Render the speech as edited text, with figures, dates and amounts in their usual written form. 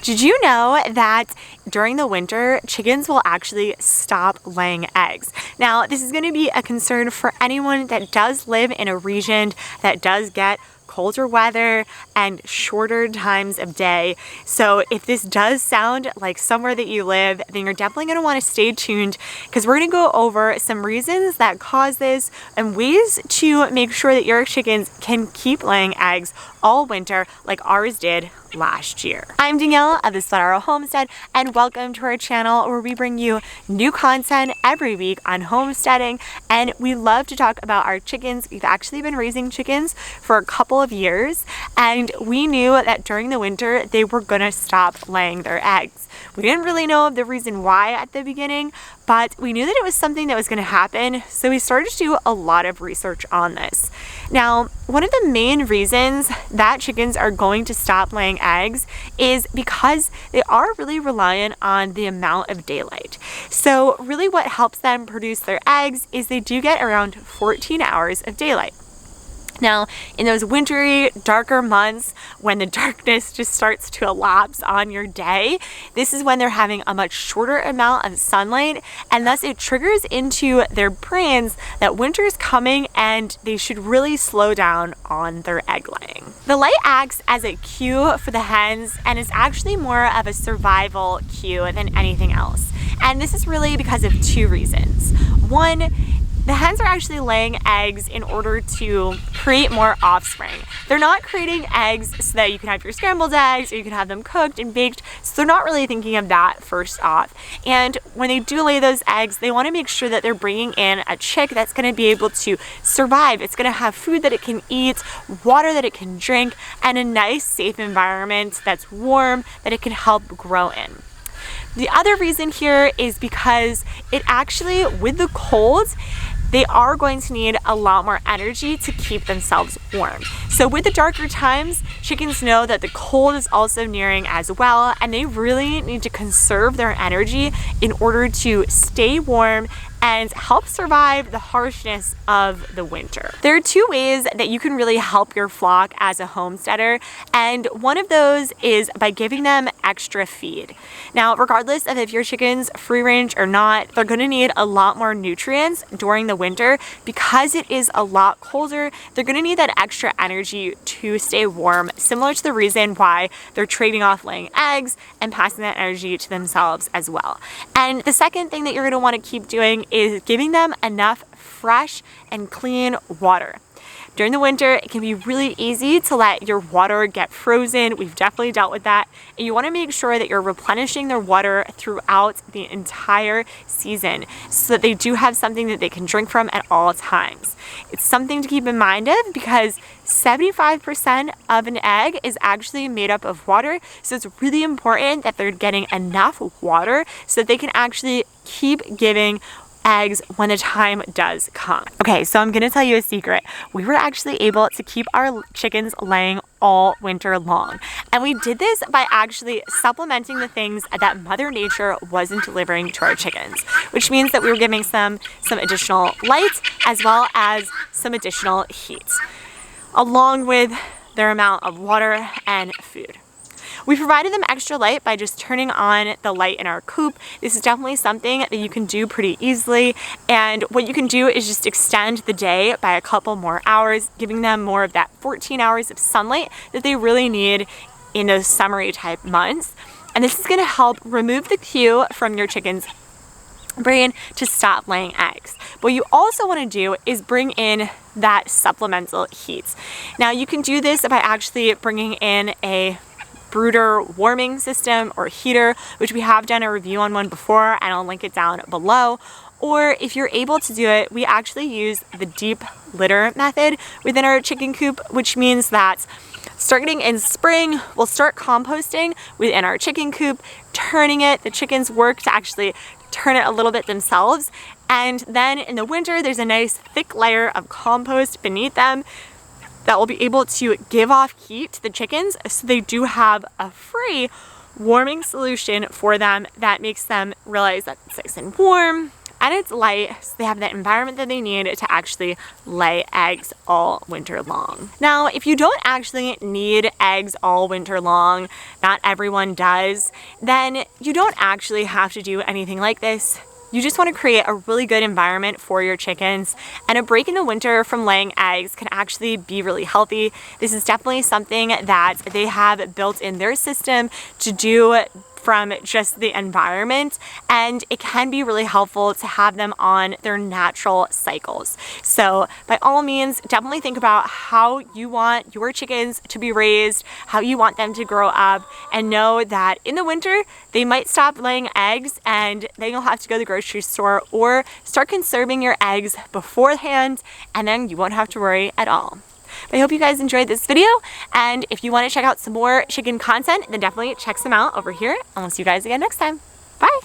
Did you know that during the winter, chickens will actually stop laying eggs? Now, this is going to be a concern for anyone that does live in a region that does get colder weather and shorter times of day. So if this does sound like somewhere that you live, then you're definitely going to want to stay tuned, because we're going to go over some reasons that cause this and ways to make sure that your chickens can keep laying eggs all winter like ours did last year. I'm Danielle of the Sweat Arrow Homestead, and welcome to our channel where we bring you new content every week on homesteading, and we love to talk about our chickens. We've actually been raising chickens for a couple of years, and we knew that during the winter they were gonna stop laying their eggs. We didn't really know the reason why at the beginning, but we knew that it was something that was going to happen, so we started to do a lot of research on this. Now, one of the main reasons that chickens are going to stop laying eggs is because they are really reliant on the amount of daylight. So really what helps them produce their eggs is they do get around 14 hours of daylight. Now, in those wintry, darker months when the darkness just starts to elapse on your day, this is when they're having a much shorter amount of sunlight, and thus it triggers into their brains that winter is coming and they should really slow down on their egg laying. The light acts as a cue for the hens, and is actually more of a survival cue than anything else. And this is really because of two reasons. One, the hens are actually laying eggs in order to create more offspring. They're not creating eggs so that you can have your scrambled eggs or you can have them cooked and baked, so they're not really thinking of that first off. And when they do lay those eggs, they want to make sure that they're bringing in a chick that's going to be able to survive. It's going to have food that it can eat, water that it can drink, and a nice, safe environment that's warm that it can help grow in. The other reason here is because it actually, with the cold, they are going to need a lot more energy to keep themselves warm. So with the darker times, chickens know that the cold is also nearing as well, and they really need to conserve their energy in order to stay warm and help survive the harshness of the winter. There are two ways that you can really help your flock as a homesteader, and one of those is by giving them extra feed. Now, regardless of if your chicken's free range or not, they're gonna need a lot more nutrients during the winter because it is a lot colder. They're gonna need that extra energy to stay warm, similar to the reason why they're trading off laying eggs and passing that energy to themselves as well. And the second thing that you're gonna wanna keep doing is giving them enough fresh and clean water. During the winter, it can be really easy to let your water get frozen. We've definitely dealt with that. And you want to make sure that you're replenishing their water throughout the entire season so that they do have something that they can drink from at all times. It's something to keep in mind of because 75% of an egg is actually made up of water. So it's really important that they're getting enough water so that they can actually keep giving eggs when the time does come. Okay, so I'm gonna tell you a secret. We were actually able to keep our chickens laying all winter long. And we did this by actually supplementing the things that Mother Nature wasn't delivering to our chickens, which means that we were giving some additional light as well as some additional heat, along with their amount of water and food. We provided them extra light by just turning on the light in our coop. This is definitely something that you can do pretty easily. And what you can do is just extend the day by a couple more hours, giving them more of that 14 hours of sunlight that they really need in those summery type months. And this is gonna help remove the cue from your chicken's brain to stop laying eggs. What you also wanna do is bring in that supplemental heat. Now you can do this by actually bringing in a brooder warming system or heater, which we have done a review on one before, and I'll link it down below. Or if you're able to do it, we actually use the deep litter method within our chicken coop, which means that starting in spring, we'll start composting within our chicken coop, turning it. The chickens work to actually turn it a little bit themselves. And then in the winter, there's a nice thick layer of compost beneath them that will be able to give off heat to the chickens, so they do have a free warming solution for them that makes them realize that it's nice and warm and it's light, so they have the environment that they need to actually lay eggs all winter long. Now, if you don't actually need eggs all winter long, not everyone does, then you don't actually have to do anything like this. You just want to create a really good environment for your chickens, and a break in the winter from laying eggs can actually be really healthy. This is definitely something that they have built in their system to do from just the environment, and it can be really helpful to have them on their natural cycles. So by all means, definitely think about how you want your chickens to be raised, how you want them to grow up, and know that in the winter they might stop laying eggs, and then you'll have to go to the grocery store or start conserving your eggs beforehand, and then you won't have to worry at all. But I hope you guys enjoyed this video, and if you want to check out some more chicken content, then definitely check some out over here, and we'll see you guys again next time. Bye!